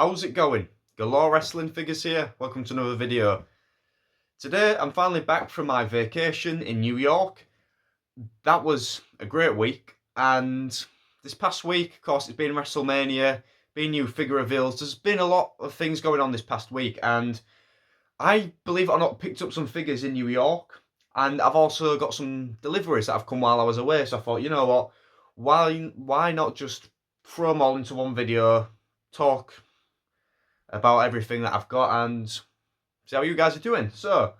How's it going? Galore Wrestling Figures here. Welcome to another video. Today I'm finally back from my vacation in New York. That was a great week, and this past week, of course, it's been WrestleMania, been new figure reveals. There's been a lot of things going on this past week, and I, believe it or not, picked up some figures in New York, and I've also got some deliveries that have come while I was away. So I thought, you know what, why not just throw them all into one video, talk about everything that I've got, and see how you guys are doing. So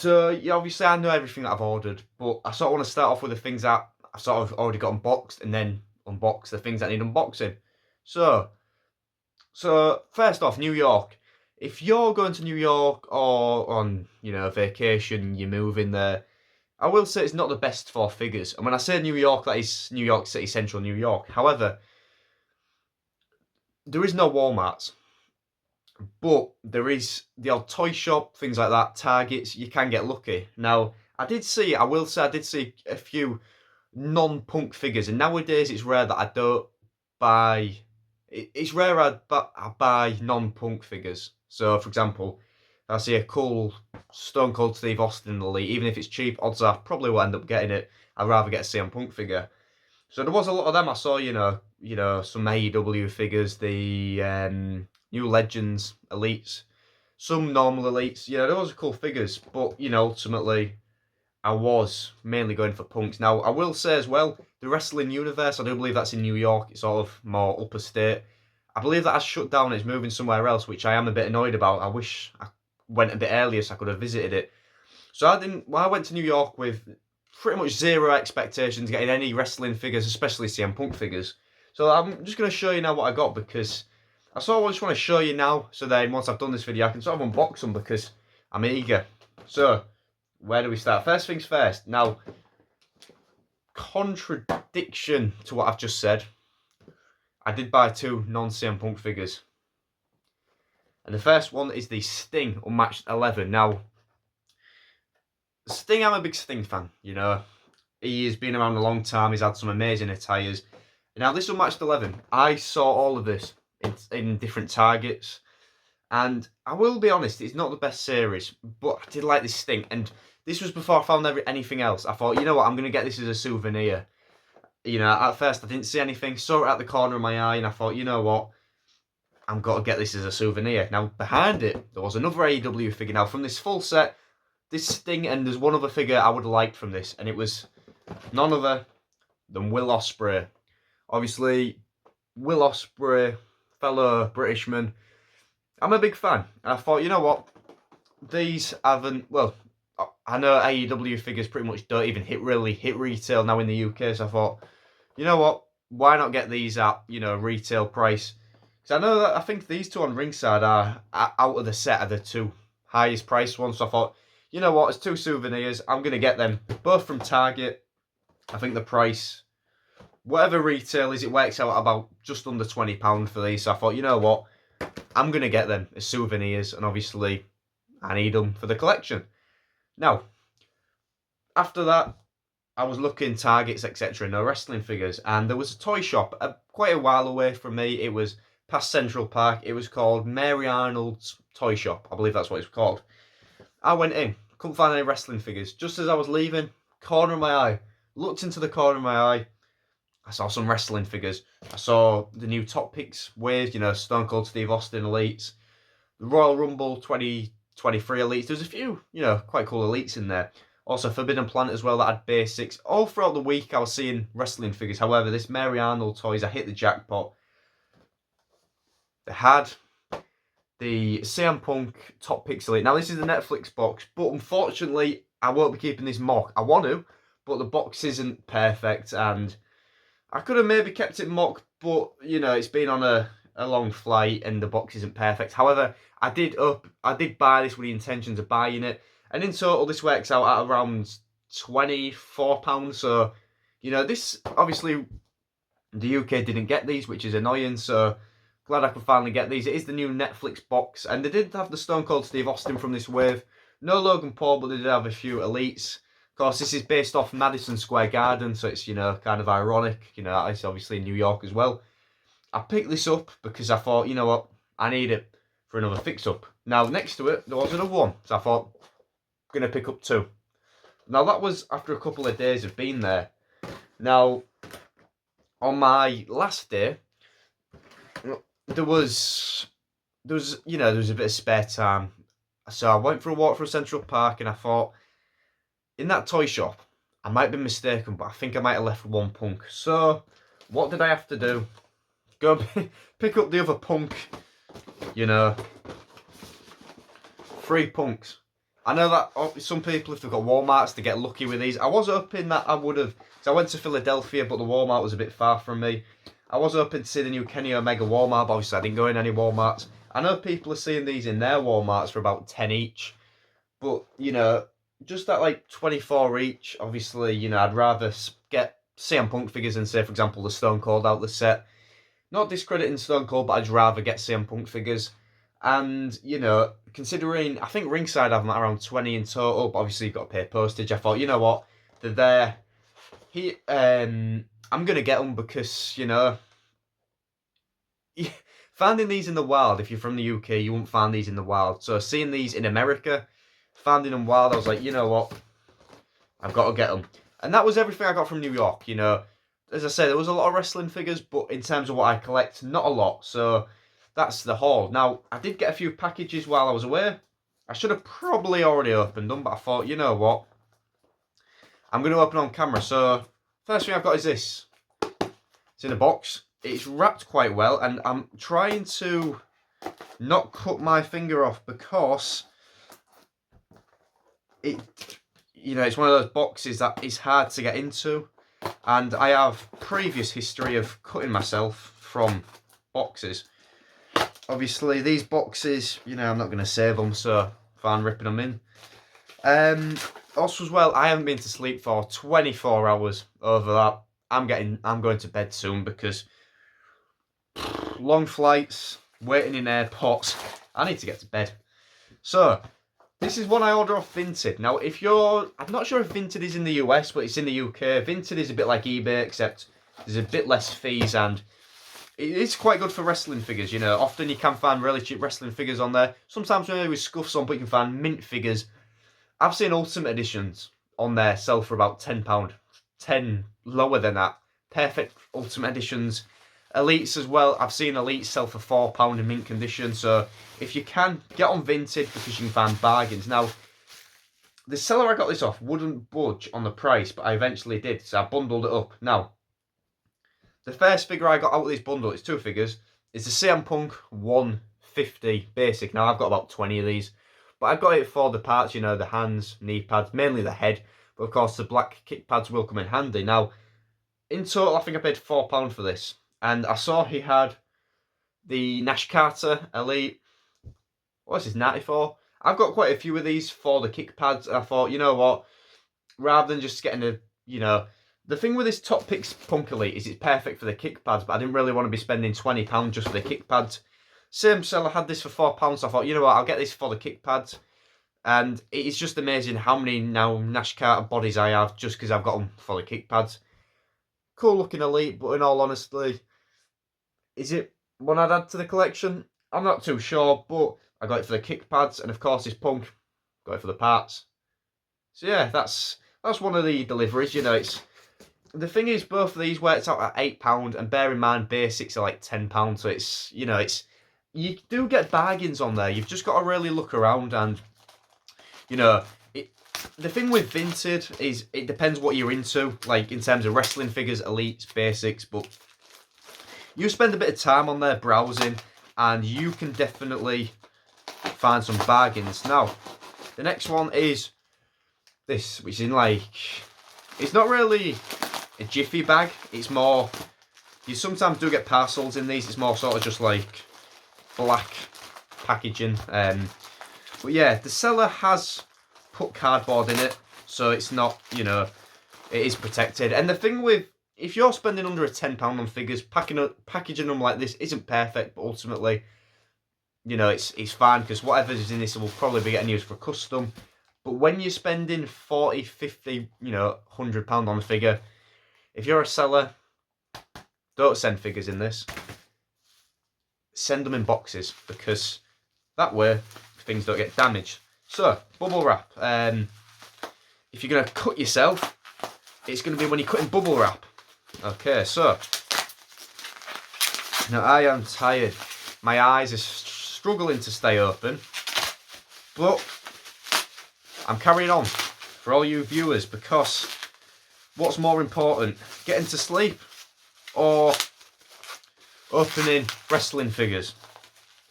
yeah, obviously I know everything that I've ordered, but I sort of want to start off with the things that I've sort of already got unboxed, and then unbox the things that need unboxing. So, so first off, New York. If you're going to New York or on, vacation, you're moving there, I will say it's not the best for figures. And when I say New York, that is New York City, central New York. However, there is no Walmarts. But there is the odd toy shop, things like that, Targets, you can get lucky. Now, I did see a few non-punk figures, and nowadays it's rare that I don't buy, it's rare I buy non-punk figures. So, for example, if I see a cool Stone Cold Steve Austin Elite, even if it's cheap, odds are I probably will end up getting it. I'd rather get a CM Punk figure. So there was a lot of them. I saw, some AEW figures, the New Legends Elites, some normal Elites. There was cool figures, but ultimately, I was mainly going for punks. Now, I will say as well, the wrestling universe, I do believe that's in New York. It's sort of more upper state. I believe that has shut down. It's moving somewhere else, which I am a bit annoyed about. I wish I went a bit earlier so I could have visited it. So I went to New York with pretty much zero expectations getting any wrestling figures, especially CM Punk figures. So I'm just going to show you now what I got, because I sort of just want to show you now, so then once I've done this video I can sort of unbox them because I'm eager. So, where do we start? First things first. Now, contradiction to what I've just said, I did buy two non-CM Punk figures. And the first one is the Sting Unmatched 11. Now, Sting, I'm a big Sting fan, He has been around a long time, he's had some amazing attires. Now, this Unmatched 11, I saw all of this in different Targets. And I will be honest, it's not the best series, but I did like this Sting. And this was before I found anything else. I thought, you know what, I'm going to get this as a souvenir. At first I didn't see anything, saw it at the corner of my eye, and I thought, you know what, I'm going to get this as a souvenir. Now, behind it, there was another AEW figure. Now, from this full set, this Sting, and there's one other figure I would have liked from this, and it was none other than Will Ospreay. Obviously, Will Ospreay, fellow Britishman, I'm a big fan. And I thought, you know what, these haven't, well, I know AEW figures pretty much don't even really hit retail now in the UK, so I thought, you know what, why not get these at, retail price? Because I think these two on ringside are out of the set of the two highest priced ones, so I thought, you know what, it's two souvenirs, I'm going to get them, both from Target. I think the price, whatever retail is, it works out at about just under £20 for these, so I thought, you know what, I'm going to get them as souvenirs, and obviously I need them for the collection. Now, after that, I was looking Targets, etc., no wrestling figures, and there was a toy shop quite a while away from me. It was past Central Park. It was called Mary Arnold's Toy Shop. I believe that's what it's called. I went in, couldn't find any wrestling figures. Just as I was leaving, corner of my eye, looked into the corner of my eye, I saw some wrestling figures. I saw the new Top Picks waves, Stone Cold Steve Austin Elites, the Royal Rumble 2023 Elites. There's a few, quite cool Elites in there. Also Forbidden Planet as well, that had basics. All throughout the week I was seeing wrestling figures. However, this Mary Arnold toys, I hit the jackpot. They had the CM Punk Top Picks Elite. Now, this is the Netflix box, but unfortunately, I won't be keeping this mock. I want to, but the box isn't perfect, and I could have maybe kept it mock, but, it's been on a long flight, and the box isn't perfect. However, I did buy this with the intentions of buying it, and in total, this works out at around £24, so, this, obviously, the UK didn't get these, which is annoying, so glad I could finally get these. It is the new Netflix box, and they did have the Stone Cold Steve Austin from this wave. No Logan Paul, but they did have a few Elites. Of course, this is based off Madison Square Garden, so it's, kind of ironic. It's obviously in New York as well. I picked this up because I thought, you know what, I need it for another fix-up. Now, next to it, there was another one. So I thought, I'm going to pick up two. Now, that was after a couple of days of being there. Now, on my last day, there was a bit of spare time. So I went for a walk through Central Park and I thought, in that toy shop, I might be mistaken, but I think I might have left one punk. So, what did I have to do? Go pick up the other punk, 3 punks. I know that some people, if they've got Walmarts, they get lucky with these. I was hoping that I would have, because I went to Philadelphia, but the Walmart was a bit far from me. I was hoping to see the new Kenny Omega Walmart, but obviously I didn't go in any Walmarts. I know people are seeing these in their Walmarts for about 10 each, but, just at like 24 each, obviously, I'd rather get CM Punk figures than, say, for example, the Stone Cold Outlet set. Not discrediting Stone Cold, but I'd rather get CM Punk figures. And, considering, I think Ringside have them at around 20 in total, but obviously you've got to pay postage. I thought, you know what, they're there. I'm going to get them because, finding these in the wild, if you're from the UK, you won't find these in the wild. So seeing these in America, finding them wild, I was like, you know what, I've got to get them. And that was everything I got from New York, As I said, there was a lot of wrestling figures, but in terms of what I collect, not a lot. So that's the haul. Now, I did get a few packages while I was away. I should have probably already opened them, but I thought, you know what, I'm going to open on camera. So first thing I've got is this. It's in a box. It's wrapped quite well, and I'm trying to not cut my finger off because it's one of those boxes that is hard to get into, and I have previous history of cutting myself from boxes. Obviously, these boxes, I'm not going to save them, so fine ripping them in. Also, as well, I haven't been to sleep for 24 hours over that. I'm going to bed soon because long flights, waiting in airports. I need to get to bed. So, this is one I order off Vinted. Now, I'm not sure if Vinted is in the US, but it's in the UK. Vinted is a bit like eBay, except there's a bit less fees, and it's quite good for wrestling figures, Often you can find really cheap wrestling figures on there. Sometimes maybe with scuffs on, but you can find mint figures. I've seen Ultimate Editions on there sell for about £10. 10 lower than that. Perfect Ultimate Editions. Elites as well. I've seen Elites sell for £4 in mint condition. So if you can, get on Vinted because you can find bargains. Now, the seller I got this off wouldn't budge on the price, but I eventually did. So I bundled it up. Now, the first figure I got out of this bundle, it's 2 figures. It's the CM Punk 150 basic. Now, I've got about 20 of these. But I got it for the parts, the hands, knee pads, mainly the head. But of course, the black kick pads will come in handy. Now, in total, I think I paid £4 for this. And I saw he had the Nash Carter Elite. What's his 94? I've got quite a few of these for the kick pads. And I thought, you know what? Rather than just getting the thing with this Top Picks Punk Elite is it's perfect for the kick pads. But I didn't really want to be spending £20 just for the kick pads. Same seller had this for £4, so I thought, you know what, I'll get this for the kick pads. And it's just amazing how many now Nash Carter bodies I have just because I've got them for the kick pads. Cool looking Elite, but in all honesty, is it one I'd add to the collection? I'm not too sure, but I got it for the kick pads, and of course this Punk, got it for the parts. So yeah, that's one of the deliveries, it's... The thing is, both of these worked out at £8, and bear in mind, basics are like £10, so it's, you do get bargains on there. You've just got to really look around, and the thing with Vinted is it depends what you're into, like in terms of wrestling figures, elites, basics, but you spend a bit of time on there browsing and you can definitely find some bargains. Now, the next one is this, which is it's not really a jiffy bag, it's more, you sometimes do get parcels in these, it's more sort of just like black packaging, but yeah, the seller has put cardboard in it, so it's not, it is protected. And the thing with, if you're spending under a £10 on figures, packaging them like this isn't perfect, but ultimately, it's fine, because whatever's in this will probably be getting used for custom. But when you're spending 40, 50, £100 on a figure, if you're a seller, don't send figures in this. send them in boxes, because that way things don't get damaged. So, bubble wrap. If you're going to cut yourself, it's going to be when you're cutting bubble wrap. Okay, so now I am tired. My eyes are struggling to stay open, but I'm carrying on for all you viewers, because what's more important, getting to sleep or opening wrestling figures?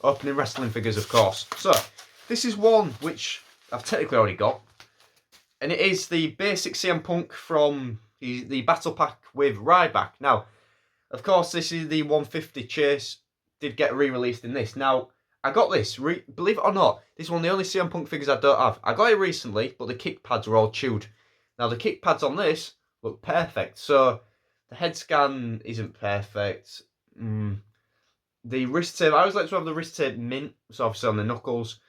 Opening wrestling figures, of course. So this is one which I've technically already got, and it is the basic CM Punk from the battle pack with Ryback. Now, of course, this is the 150 chase, did get re-released in this. Now, I got this, believe it or not, this is one of the only CM Punk figures I don't have. I got it recently, but the kick pads were all chewed. Now, the kick pads on this look perfect. So, the head scan isn't perfect. The wrist tape, I always like to have the wrist tape mint, so obviously on the knuckles.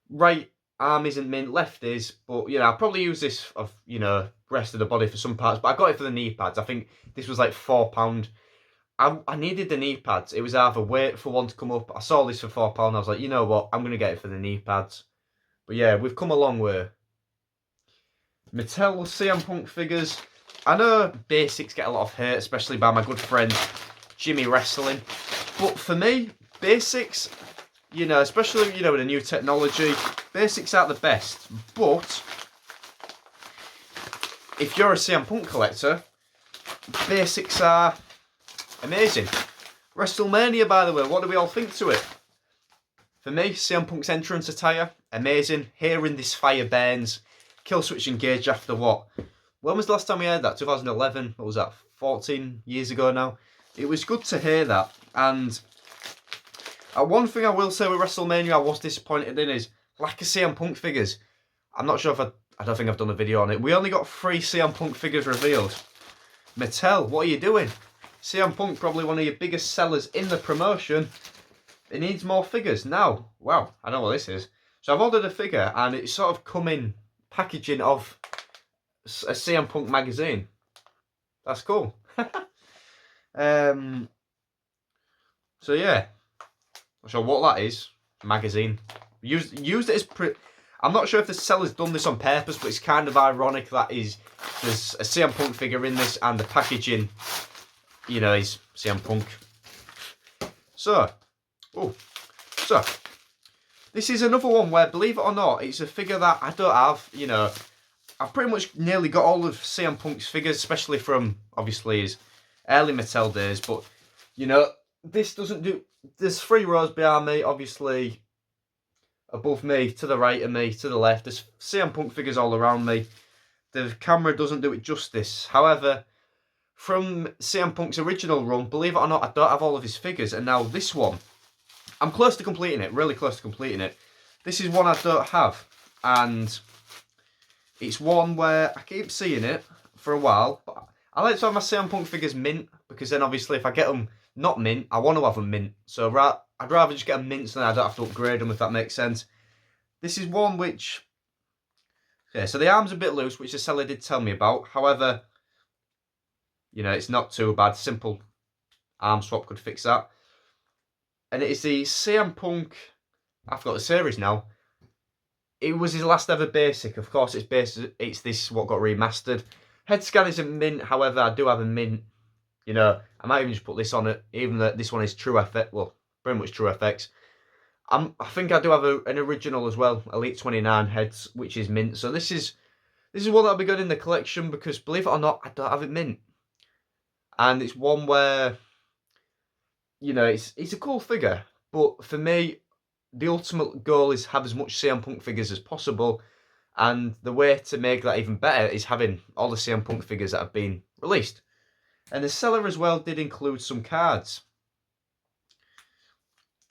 Right arm isn't mint, left is, but, you know, I'll probably use this of, you know, rest of the body for some parts, but I got it for the knee pads. I think this was like £4. I needed the knee pads. It was either wait for one to come up. I saw this for £4. I was like, you know what, I'm going to get it for the knee pads. But yeah, we've come a long way. Mattel CM Punk figures. I know basics get a lot of hate, especially by my good friend Jimmy Wrestling. But for me, basics, you know, especially, you know, with the new technology, basics aren't the best. But if you're a CM Punk collector, basics are amazing. WrestleMania, by the way, what do we all think to it? For me, CM Punk's entrance attire, amazing. Hearing this fire burns, kill switch engage after what? When was the last time we heard that? 2011? What was that? 14 years ago now? It was good to hear that. And one thing I will say with WrestleMania I was disappointed in is lack of CM Punk figures. I'm not sure if I don't think I've done a video on it. We only got 3 CM Punk figures revealed. Mattel, what are you doing? CM Punk, probably one of your biggest sellers in the promotion. It needs more figures. Now, wow, I know what this is. So I've ordered a figure and it's sort of come in packaging of a CM Punk magazine. That's cool. So yeah, not sure what that is. Magazine. Used it as I'm not sure if the seller's done this on purpose, but it's kind of ironic that there's a CM Punk figure in this and the packaging, you know, is CM Punk. So this is another one where, believe it or not, it's a figure that I don't have. You know, I've pretty much nearly got all of CM Punk's figures, especially from, obviously, his early Mattel days. But, you know, this doesn't do... There's 3 rows behind me, obviously, above me, to the right of me, to the left. There's CM Punk figures all around me. The camera doesn't do it justice. However, from CM Punk's original run, believe it or not, I don't have all of his figures. And now this one, I'm close to completing it, really close to completing it. This is one I don't have. And it's one where I keep seeing it for a while. But I like to have my CM Punk figures mint, because then obviously if I get them not mint, I want to have them mint. So I'd rather just get them mint so then I don't have to upgrade them, if that makes sense. This is one which... Okay, so the arm's a bit loose, which the seller did tell me about. However, you know, it's not too bad. Simple arm swap could fix that. And it is the CM Punk... I forgot the series now. It was his last ever basic. Of course, it's this what got remastered. Head scan isn't mint. However, I do have a mint. You know, I might even just put this on it, even though this one is True FX. Well, pretty much True FX. I think I do have an original as well, Elite 29 heads, which is mint. So this is one that'll be good in the collection, because believe it or not, I don't have it mint. And it's one where, you know, it's a cool figure. But for me, the ultimate goal is have as much CM Punk figures as possible. And the way to make that even better is having all the CM Punk figures that have been released. And the seller as well did include some cards.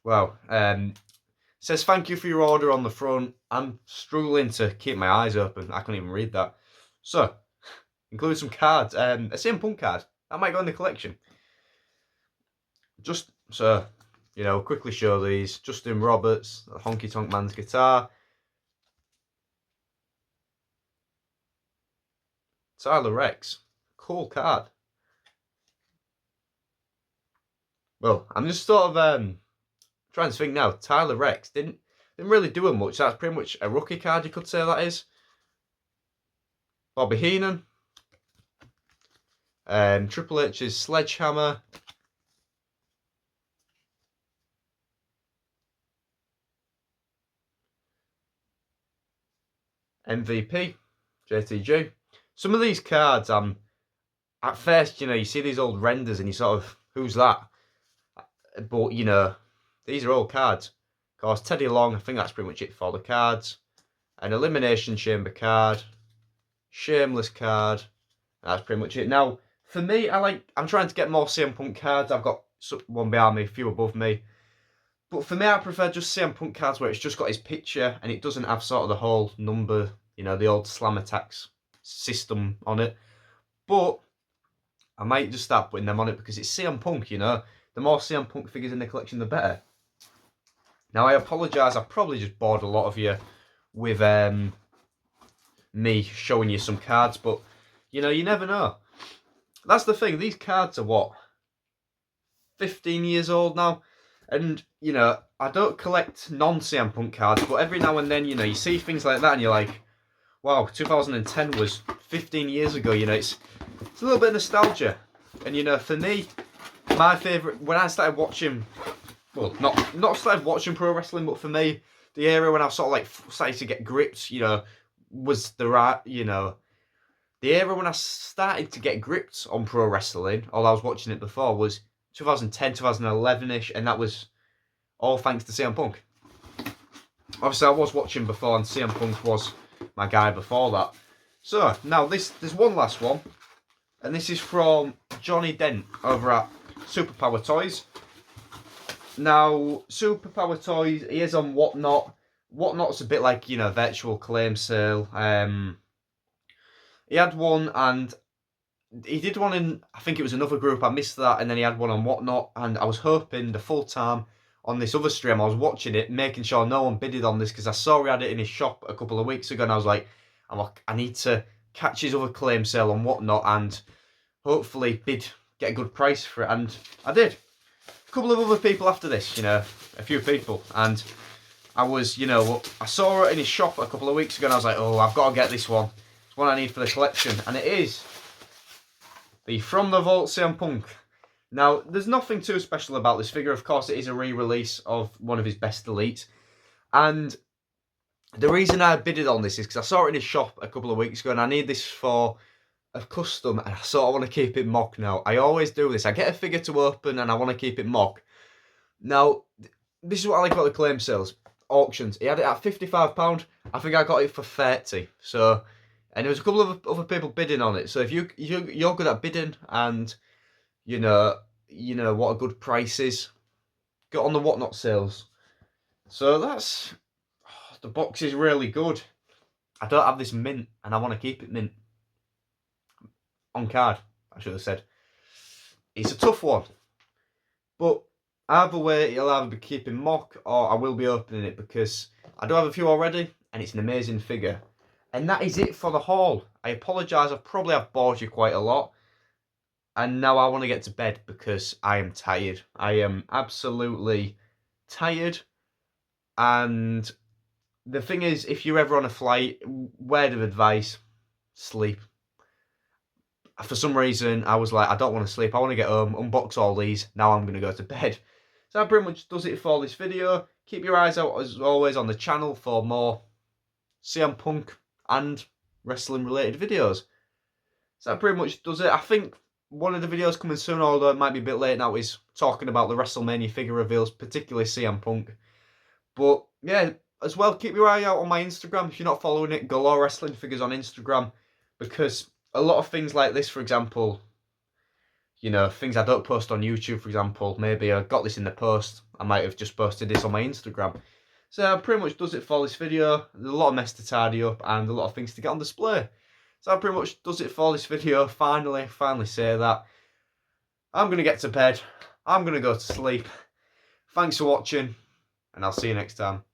Wow. Says thank you for your order on the front. I'm struggling to keep my eyes open. I couldn't even read that. So, include some cards. A CM Punk card. That might go in the collection. Just so, you know, quickly show these. Justin Roberts, the Honky Tonk Man's guitar. Tyler Rex. Cool card. Well, I'm just sort of trying to think now. Tyler Rex didn't really do him much. That's pretty much a rookie card, you could say that is. Bobby Heenan. Triple H's Sledgehammer. MVP. JTG. Some of these cards, at first, you know, you see these old renders and you sort of, who's that? But, you know, these are all cards. Of course, Teddy Long, I think that's pretty much it for the cards. An Elimination Chamber card. Shameless card. That's pretty much it. Now, for me, I'm trying to get more CM Punk cards. I've got one behind me, a few above me. But for me, I prefer just CM Punk cards where it's just got his picture and it doesn't have sort of the whole number, you know, the old slam attacks system on it. But I might just start putting them on it because it's CM Punk, you know. The more CM Punk figures in the collection, the better. Now, I apologise. I probably just bored a lot of you with me showing you some cards. But, you know, you never know. That's the thing. These cards are, what, 15 years old now? And, you know, I don't collect non-CM Punk cards. But every now and then, you know, you see things like that and you're like, wow, 2010 was 15 years ago. You know, it's a little bit of nostalgia. And, you know, for me, my favourite, when I started watching, well, not started watching pro wrestling, but for me, the era when I sort of like started to get gripped, you know, was the right, you know, the era when I started to get gripped on pro wrestling, although I was watching it before, was 2010, 2011-ish, and that was all thanks to CM Punk. Obviously, I was watching before, and CM Punk was my guy before that. So, now there's one last one, and this is from Johnny Dent over at Superpower Toys. Now, Superpower Toys, he is on Whatnot. Whatnot's a bit like, you know, virtual claim sale. He had one, and he did one in, I think it was another group, I missed that, and then he had one on Whatnot, and I was hoping the full time on this other stream, I was watching it, making sure no one bidded on this, because I saw he had it in his shop a couple of weeks ago, and I was like, I need to catch his other claim sale on Whatnot, and hopefully get a good price for it, and I did. A couple of other people after this, you know, a few people, and I was, you know, I saw it in his shop a couple of weeks ago, and I was like, oh, I've got to get this one. It's one I need for the collection, and it is the From the Vault CM Punk. Now, there's nothing too special about this figure. Of course, it is a re-release of one of his best deletes, and the reason I bidded on this is because I saw it in his shop a couple of weeks ago, and I need this for a custom, and I sort of want to keep it mock now. I always do this. I get a figure to open, and I want to keep it mock. Now, this is what I like about the claim sales. Auctions. He had it at £55. I think I got it for 30. So, and there was a couple of other people bidding on it. So if you're good at bidding and you know what a good price is, get on the Whatnot sales. So that's the box is really good. I don't have this mint, and I want to keep it mint on card. I should have said. It's a tough one, but either way, it'll either be keeping mock or I will be opening it because I do have a few already and it's an amazing figure. And that is it for the haul. I apologise, I probably have bored you quite a lot. And now I want to get to bed because I am tired. I am absolutely tired. And the thing is, if you're ever on a flight, word of advice, sleep. For some reason, I was like, I don't want to sleep. I want to get home, unbox all these. Now I'm going to go to bed. So that pretty much does it for this video. Keep your eyes out, as always, on the channel for more CM Punk and wrestling related videos. So that pretty much does it. I think one of the videos coming soon, although it might be a bit late now, is talking about the WrestleMania figure reveals, particularly CM Punk. But yeah, as well, keep your eye out on my Instagram. If you're not following it, Galore Wrestling Figures on Instagram, because a lot of things like this, for example, you know, things I don't post on YouTube, for example, maybe I got this in the post, I might have just posted this on my Instagram. So that pretty much does it for this video. There's a lot of mess to tidy up and a lot of things to get on display. So that pretty much does it for this video. Finally say that. I'm going to get to bed. I'm going to go to sleep. Thanks for watching, and I'll see you next time.